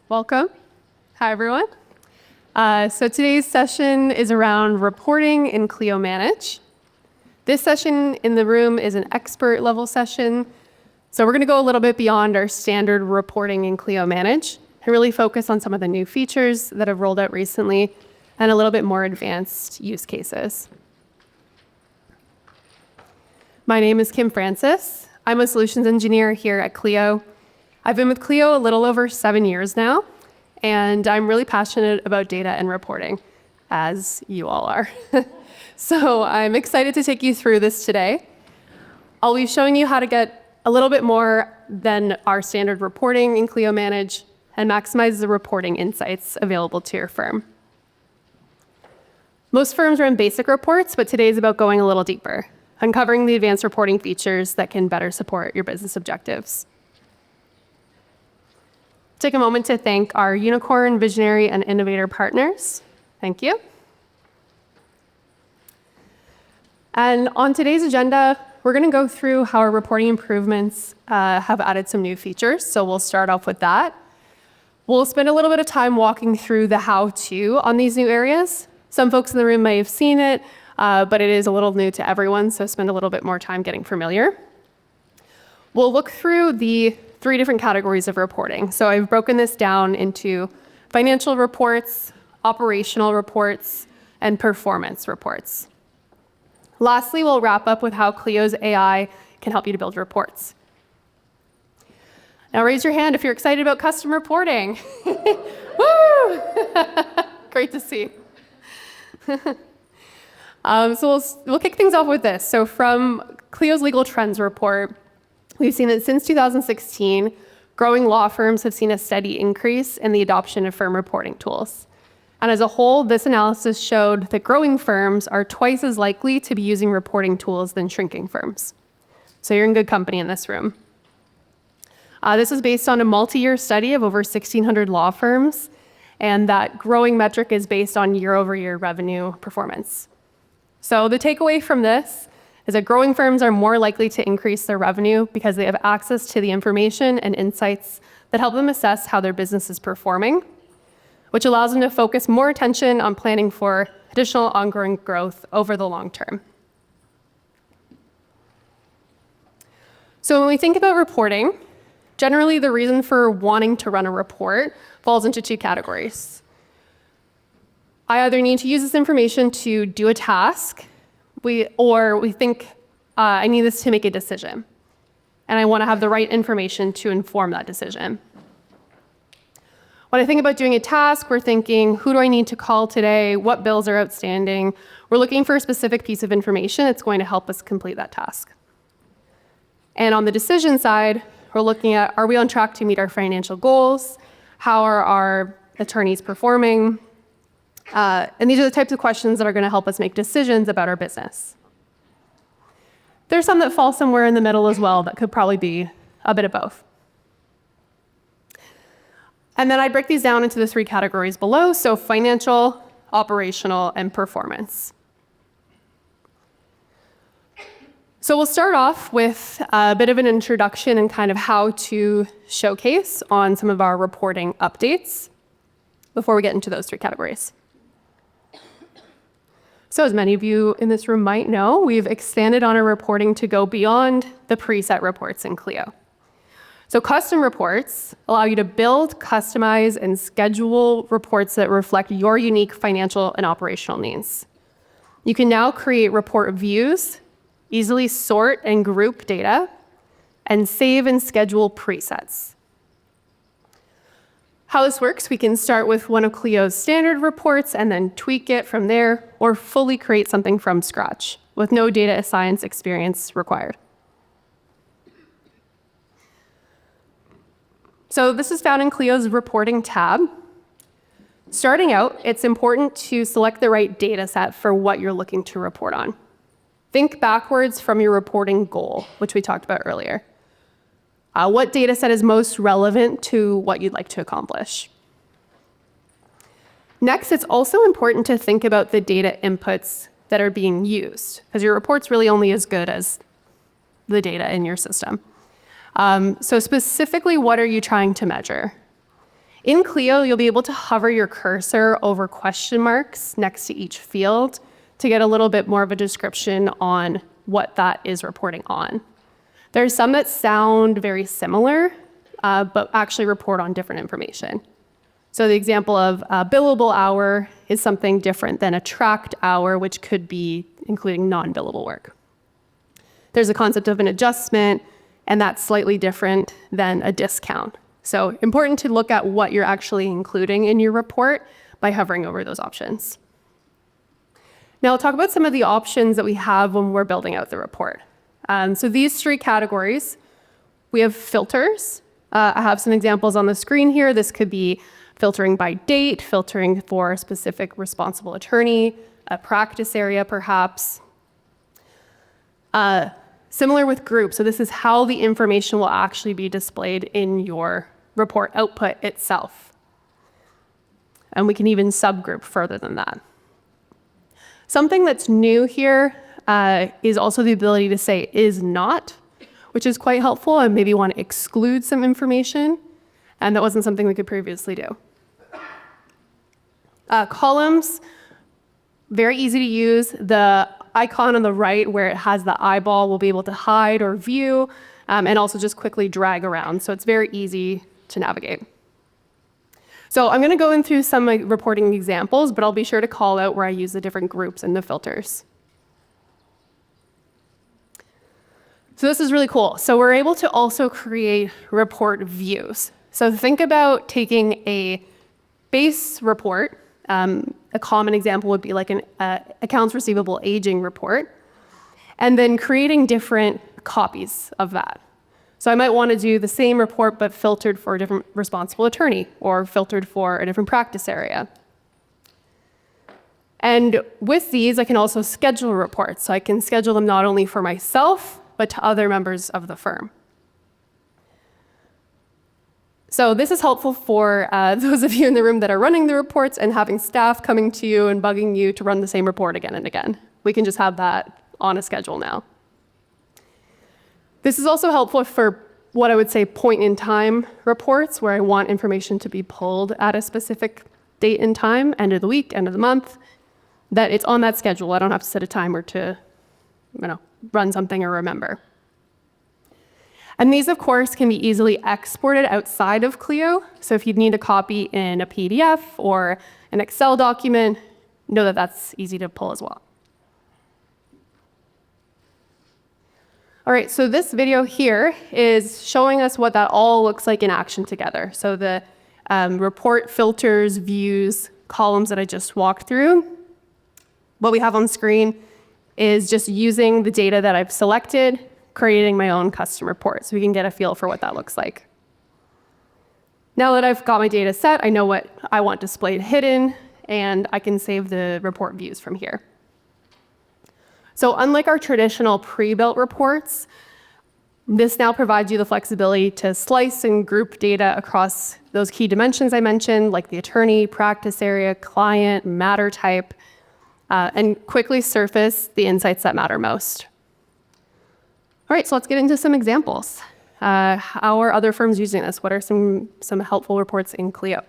Welcome. Hi, everyone. So today's session is around reporting in Clio Manage. This session in the room is an expert level session. So we're going to go a little bit beyond our standard reporting in Clio Manage and really focus on some of the new features that have rolled out recently and a little bit more advanced use cases. My name is Kim Francis. I'm a solutions engineer here at Clio. I've been with Clio a little over 7 years now, and I'm really passionate about data and reporting, as you all are. So I'm excited to take you through this today. I'll be showing you how to get a little bit more than our standard reporting in Clio Manage and maximize the reporting insights available to your firm. Most firms run basic reports, but today is about going a little deeper, uncovering the advanced reporting features that can better support your business objectives. Take a moment to thank our unicorn, visionary, and innovator partners. Thank you. And on today's agenda, we're going to go through how our reporting improvements have added some new features. So we'll start off with that. We'll spend a little bit of time walking through the how-to on these new areas. Some folks in the room may have seen it, but it is a little new to everyone, so spend a little bit more time getting familiar. We'll look through the 3 different categories of reporting. So I've broken this down into financial reports, operational reports, and performance reports. Lastly, we'll wrap up with how Clio's AI can help you to build reports. Now raise your hand if you're excited about custom reporting. Woo! Great to see. So we'll kick things off with this. So from Clio's Legal Trends report, we've seen that since 2016, growing law firms have seen a steady increase in the adoption of firm reporting tools. And as a whole, this analysis showed that growing firms are twice as likely to be using reporting tools than shrinking firms. So you're in good company in this room. This is based on a multi-year study of over 1,600 law firms, and that growing metric is based on year-over-year revenue performance. So the takeaway from this is that growing firms are more likely to increase their revenue because they have access to the information and insights that help them assess how their business is performing, which allows them to focus more attention on planning for additional ongoing growth over the long term. So when we think about reporting, generally the reason for wanting to run a report falls into 2 categories. I either need to use this information to do a task, or we think, I need this to make a decision, and I want to have the right information to inform that decision. When I think about doing a task, we're thinking, who do I need to call today? What bills are outstanding? We're looking for a specific piece of information that's going to help us complete that task. And on the decision side, we're looking at, are we on track to meet our financial goals? How are our attorneys performing? And these are the types of questions that are going to help us make decisions about our business. There's some that fall somewhere in the middle as well that could probably be a bit of both. And then I break these down into the 3 categories below, so financial, operational, and performance. So we'll start off with a bit of an introduction and kind of how to showcase on some of our reporting updates before we get into those 3 categories. So as many of you in this room might know, we've expanded on our reporting to go beyond the preset reports in Clio. So custom reports allow you to build, customize, and schedule reports that reflect your unique financial and operational needs. You can now create report views, easily sort and group data, and save and schedule presets. How this works, we can start with one of Clio's standard reports and then tweak it from there, or fully create something from scratch with no data science experience required. So this is found in Clio's reporting tab. Starting out, it's important to select the right data set for what you're looking to report on. Think backwards from your reporting goal, which we talked about earlier. What data set is most relevant to what you'd like to accomplish? Next, it's also important to think about the data inputs that are being used, because your report's really only as good as the data in your system. So specifically, what are you trying to measure? In Clio, you'll be able to hover your cursor over question marks next to each field to get a little bit more of a description on what that is reporting on. There's some that sound very similar, but actually report on different information. So the example of a billable hour is something different than a tracked hour, which could be including non-billable work. There's a concept of an adjustment, and that's slightly different than a discount. So important to look at what you're actually including in your report by hovering over those options. Now I'll talk about some of the options that we have when we're building out the report. So these three categories, we have filters. I have some examples on the screen here. This could be filtering by date, filtering for a specific responsible attorney, a practice area perhaps. Similar with groups, so this is how the information will actually be displayed in your report output itself. And we can even subgroup further than that. Something that's new here is also the ability to say is not, which is quite helpful and maybe want to exclude some information. And that wasn't something we could previously do. Columns, very easy to use. The icon on the right where it has the eyeball will be able to hide or view and also just quickly drag around. So it's very easy to navigate. So I'm going to go into some reporting examples, but I'll be sure to call out where I use the different groups and the filters. So this is really cool. So we're able to also create report views. So think about taking a base report. A common example would be like an accounts receivable aging report, and then creating different copies of that. So I might want to do the same report, but filtered for a different responsible attorney or filtered for a different practice area. And with these, I can also schedule reports. So I can schedule them not only for myself, but to other members of the firm. So this is helpful for those of you in the room that are running the reports and having staff coming to you and bugging you to run the same report again and again. We can just have that on a schedule now. This is also helpful for what I would say point-in-time reports, where I want information to be pulled at a specific date and time, end of the week, end of the month, that it's on that schedule. I don't have to set a timer to run something or remember. And these, of course, can be easily exported outside of Clio. So if you need a copy in a PDF or an Excel document, know that that's easy to pull as well. All right, so this video here is showing us what that all looks like in action together. So the report filters, views, columns that I just walked through. What we have on screen is just using the data that I've selected, creating my own custom report so we can get a feel for what that looks like. Now that I've got my data set, I know what I want displayed hidden, and I can save the report views from here. So unlike our traditional pre-built reports, this now provides you the flexibility to slice and group data across those key dimensions I mentioned, like the attorney, practice area, client, matter type, and quickly surface the insights that matter most. All right, so let's get into some examples. How are other firms using this? What are some helpful reports in Clio?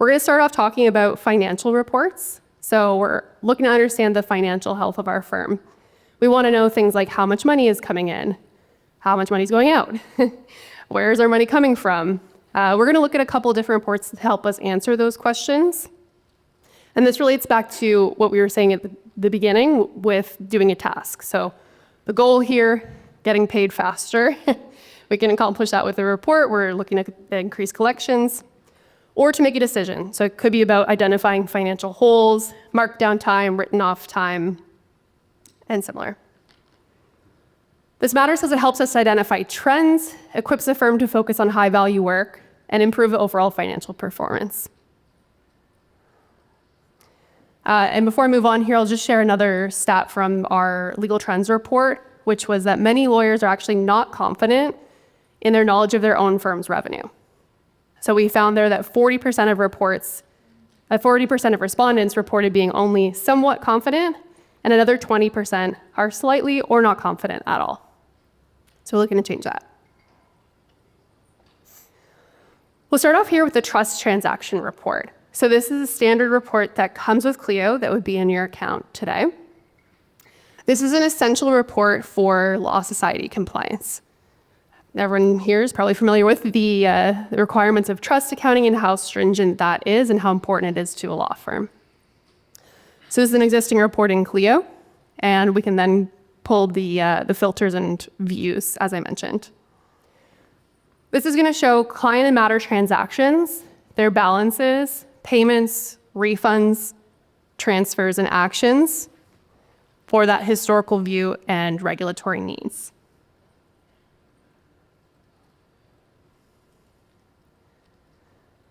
We're going to start off talking about financial reports. So we're looking to understand the financial health of our firm. We want to know things like how much money is coming in, how much money is going out, where is our money coming from. We're going to look at a couple different reports to help us answer those questions. And this relates back to what we were saying at the beginning with doing a task. So the goal here, getting paid faster. We can accomplish that with a report. We're looking at increased collections. Or to make a decision. So it could be about identifying financial holes, markdown time, written off time, and similar. This matters because it helps us identify trends, equips the firm to focus on high-value work, and improve overall financial performance. And before I move on here, I'll just share another stat from our legal trends report, which was that many lawyers are actually not confident in their knowledge of their own firm's revenue. So we found there that 40% of respondents reported being only somewhat confident, and another 20% are slightly or not confident at all. So we're looking to change that. We'll start off here with the trust transaction report. So this is a standard report that comes with Clio that would be in your account today. This is an essential report for law society compliance. Everyone here is probably familiar with the requirements of trust accounting and how stringent that is and how important it is to a law firm. So this is an existing report in Clio, and we can then pull the filters and views, as I mentioned. This is going to show client and matter transactions, their balances, payments, refunds, transfers, and actions for that historical view and regulatory needs.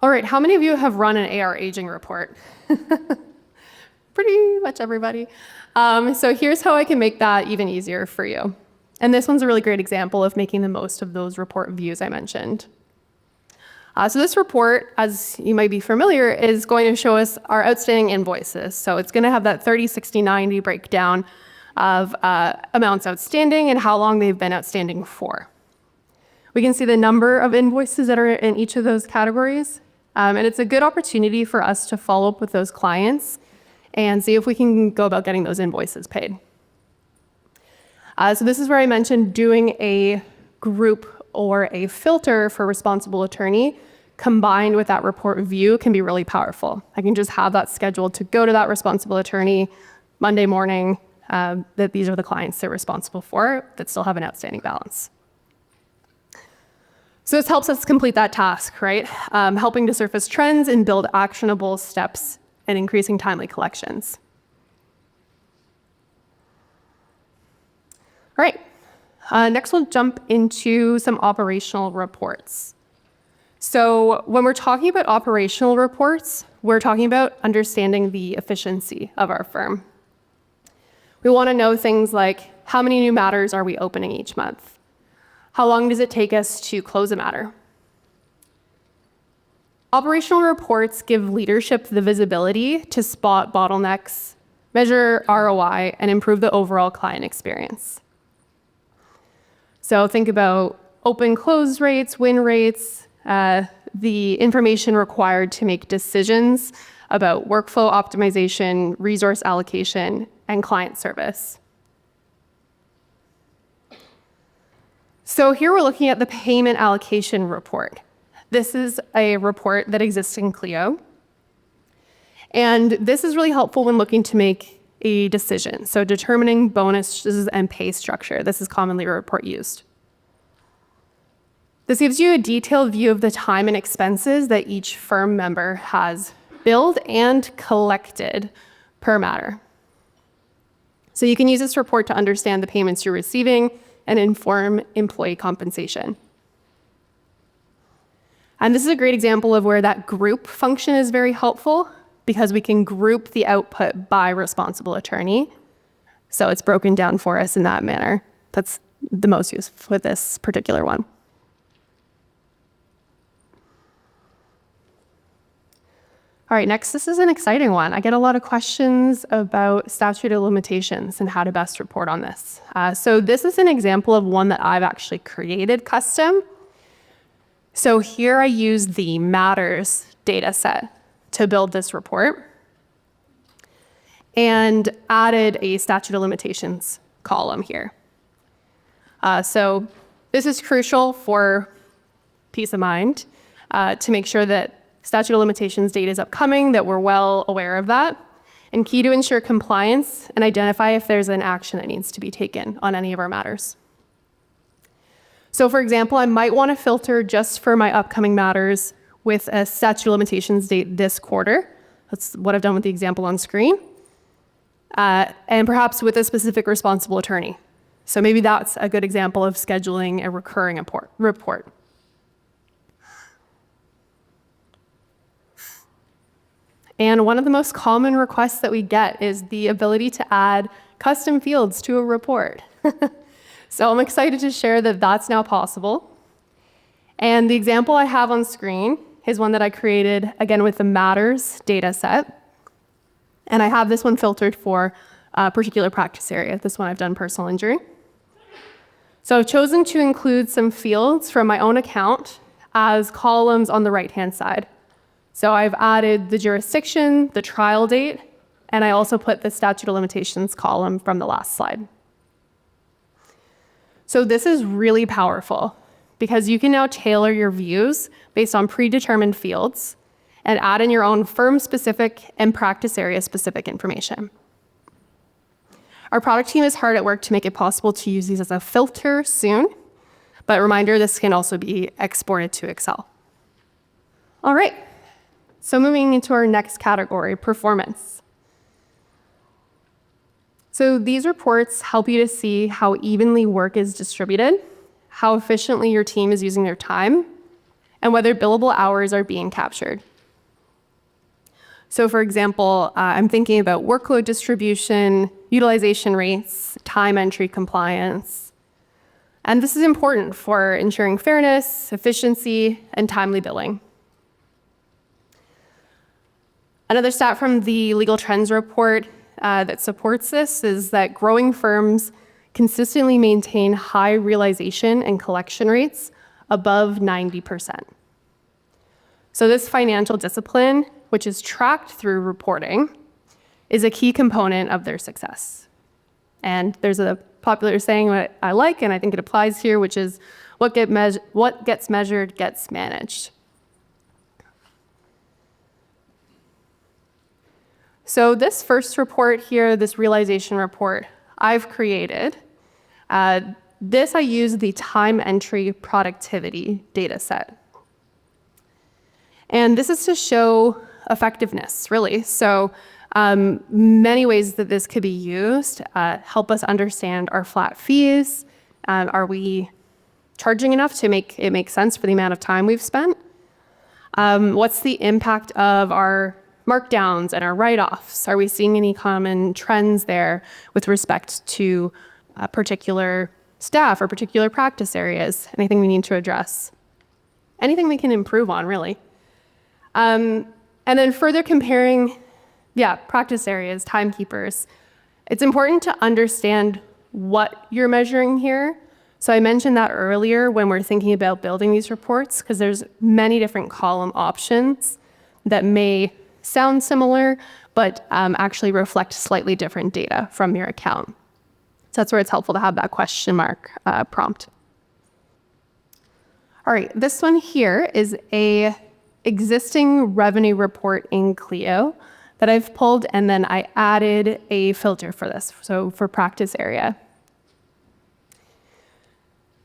All right, how many of you have run an AR aging report? Pretty much everybody. So here's how I can make that even easier for you. And this one's a really great example of making the most of those report views I mentioned. So this report, as you might be familiar, is going to show us our outstanding invoices. So it's going to have that 30, 60, 90 breakdown of amounts outstanding and how long they've been outstanding for. We can see the number of invoices that are in each of those categories. And it's a good opportunity for us to follow up with those clients and see if we can go about getting those invoices paid. So this is where I mentioned doing a group or a filter for responsible attorney combined with that report view can be really powerful. I can just have that scheduled to go to that responsible attorney Monday morning, that these are the clients they're responsible for that still have an outstanding balance. So this helps us complete that task, right? Helping to surface trends and build actionable steps and increasing timely collections. All right, next we'll jump into some operational reports. So when we're talking about operational reports, we're talking about understanding the efficiency of our firm. We want to know things like how many new matters are we opening each month? How long does it take us to close a matter? Operational reports give leadership the visibility to spot bottlenecks, measure ROI, and improve the overall client experience. So think about open close rates, win rates, the information required to make decisions about workflow optimization, resource allocation, and client service. So here we're looking at the payment allocation report. This is a report that exists in Clio. And this is really helpful when looking to make a decision. So determining bonuses and pay structure. This is commonly a report used. This gives you a detailed view of the time and expenses that each firm member has billed and collected per matter. So you can use this report to understand the payments you're receiving and inform employee compensation. And this is a great example of where that group function is very helpful because we can group the output by responsible attorney. So it's broken down for us in that manner. That's the most useful with this particular one. All right, next, this is an exciting one. I get a lot of questions about statute of limitations and how to best report on this. So this is an example of one that I've actually created custom. So here I use the matters data set to build this report and added a statute of limitations column here. So this is crucial for peace of mind to make sure that statute of limitations date is upcoming, that we're well aware of that, and key to ensure compliance and identify if there's an action that needs to be taken on any of our matters. So for example, I might want to filter just for my upcoming matters with a statute of limitations date this quarter. That's what I've done with the example on screen. And perhaps with a specific responsible attorney. So maybe that's a good example of scheduling a recurring report. And one of the most common requests that we get is the ability to add custom fields to a report. So I'm excited to share that that's now possible. And the example I have on screen is one that I created, again, with the matters data set. And I have this one filtered for a particular practice area. This one I've done personal injury. So I've chosen to include some fields from my own account as columns on the right-hand side. So I've added the jurisdiction, the trial date, and I also put the statute of limitations column from the last slide. So this is really powerful because you can now tailor your views based on predetermined fields and add in your own firm-specific and practice area-specific information. Our product team is hard at work to make it possible to use these as a filter soon, but reminder, this can also be exported to Excel. All right, so moving into our next category, performance. So these reports help you to see how evenly work is distributed, how efficiently your team is using their time, and whether billable hours are being captured. So for example, I'm thinking about workload distribution, utilization rates, time entry compliance. And this is important for ensuring fairness, efficiency, and timely billing. Another stat from the Legal Trends report that supports this is that growing firms consistently maintain high realization and collection rates above 90%. So this financial discipline, which is tracked through reporting, is a key component of their success. And there's a popular saying that I like, and I think it applies here, which is what gets measured gets managed. So this first report here, this realization report, I've created. This I use the time entry productivity data set. And this is to show effectiveness, really. So many ways that this could be used help us understand our flat fees. Are we charging enough to make it make sense for the amount of time we've spent? What's the impact of our markdowns and our write-offs? Are we seeing any common trends there with respect to particular staff or particular practice areas? Anything we need to address? Anything we can improve on, really. And then further comparing, practice areas, timekeepers. It's important to understand what you're measuring here. So I mentioned that earlier when we're thinking about building these reports, because there's many different column options that may sound similar, but actually reflect slightly different data from your account. So that's where it's helpful to have that question mark prompt. All right, this one here is a existing revenue report in Clio that I've pulled, and then I added a filter for this, so for practice area.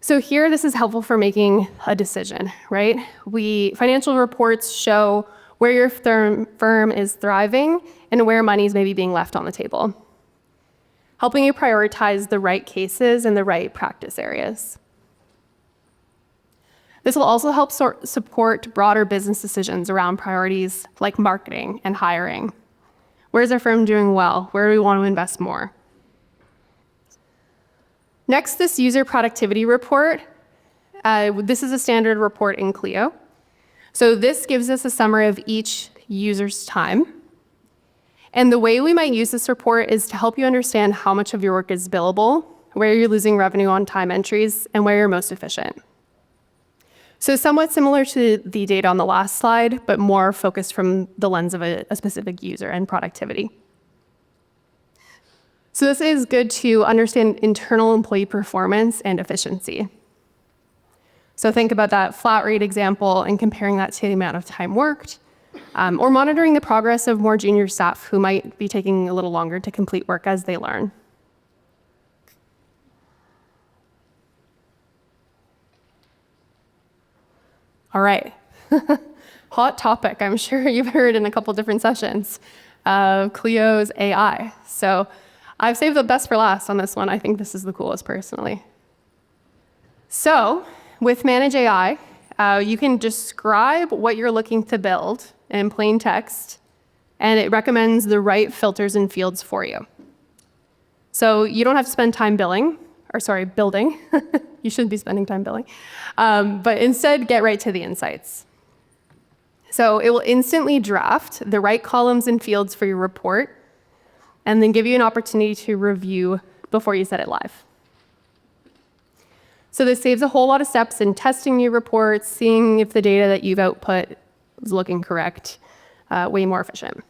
So here, this is helpful for making a decision, right? Financial reports show where your firm is thriving and where money is maybe being left on the table, helping you prioritize the right cases and the right practice areas. This will also help support broader business decisions around priorities like marketing and hiring. Where's our firm doing well? Where do we want to invest more? Next, this user productivity report. This is a standard report in Clio. So this gives us a summary of each user's time. And the way we might use this report is to help you understand how much of your work is billable, where you're losing revenue on time entries, and where you're most efficient. So somewhat similar to the data on the last slide, but more focused from the lens of a specific user and productivity. So this is good to understand internal employee performance and efficiency. So think about that flat rate example and comparing that to the amount of time worked, or monitoring the progress of more junior staff who might be taking a little longer to complete work as they learn. All right, hot topic. I'm sure you've heard in a couple different sessions of Clio's AI. So I've saved the best for last on this one. I think this is the coolest personally. So with Manage AI, you can describe what you're looking to build in plain text, and it recommends the right filters and fields for you. So you don't have to spend time building. You shouldn't be spending time building. But instead, get right to the insights. So it will instantly draft the right columns and fields for your report, and then give you an opportunity to review before you set it live. So this saves a whole lot of steps in testing new reports, seeing if the data that you've output is looking correct, way more efficient.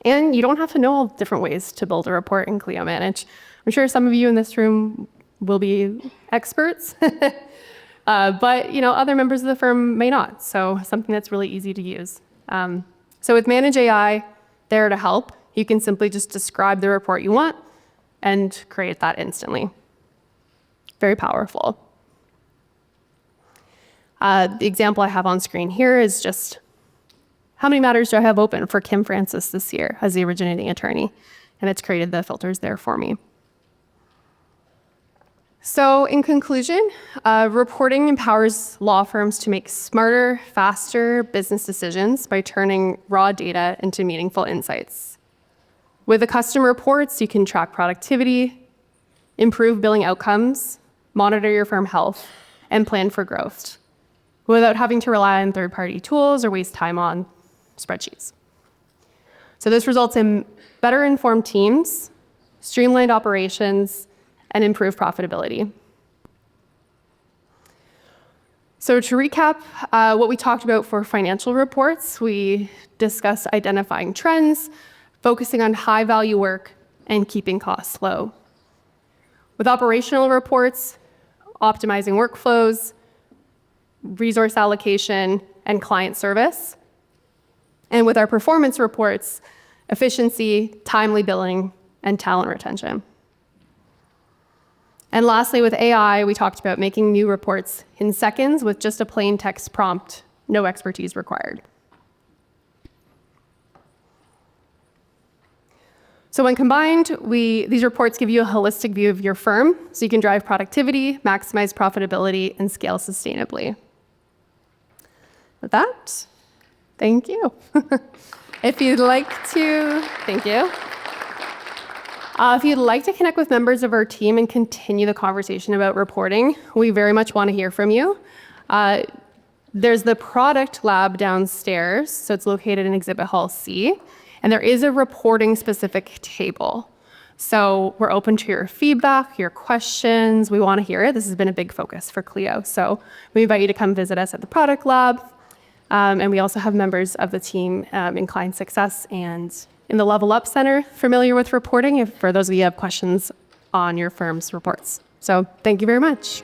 And you don't have to know all different ways to build a report in Clio Manage. I'm sure some of you in this room will be experts, but other members of the firm may not. So something that's really easy to use. So with Manage AI, there to help, you can simply just describe the report you want and create that instantly. Very powerful. The example I have on screen here is just how many matters do I have open for Kim Francis this year as the originating attorney? And it's created the filters there for me. So in conclusion, reporting empowers law firms to make smarter, faster business decisions by turning raw data into meaningful insights. With the custom reports, you can track productivity, improve billing outcomes, monitor your firm health, and plan for growth without having to rely on third-party tools or waste time on spreadsheets. So this results in better informed teams, streamlined operations, and improved profitability. So to recap what we talked about for financial reports, we discussed identifying trends, focusing on high-value work, and keeping costs low. With operational reports, optimizing workflows, resource allocation, and client service. And with our performance reports, efficiency, timely billing, and talent retention. And lastly, with AI, we talked about making new reports in seconds with just a plain text prompt, no expertise required. So when combined, these reports give you a holistic view of your firm, so you can drive productivity, maximize profitability, and scale sustainably. With that, thank you. If you'd like to, thank you. If you'd like to connect with members of our team and continue the conversation about reporting, we very much want to hear from you. There's the product lab downstairs, so it's located in Exhibit Hall C, and there is a reporting-specific table. So we're open to your feedback, your questions. We want to hear it. This has been a big focus for Clio. So we invite you to come visit us at the product lab. And we also have members of the team in client success and in the Level Up Center familiar with reporting, for those of you who have questions on your firm's reports. So thank you very much.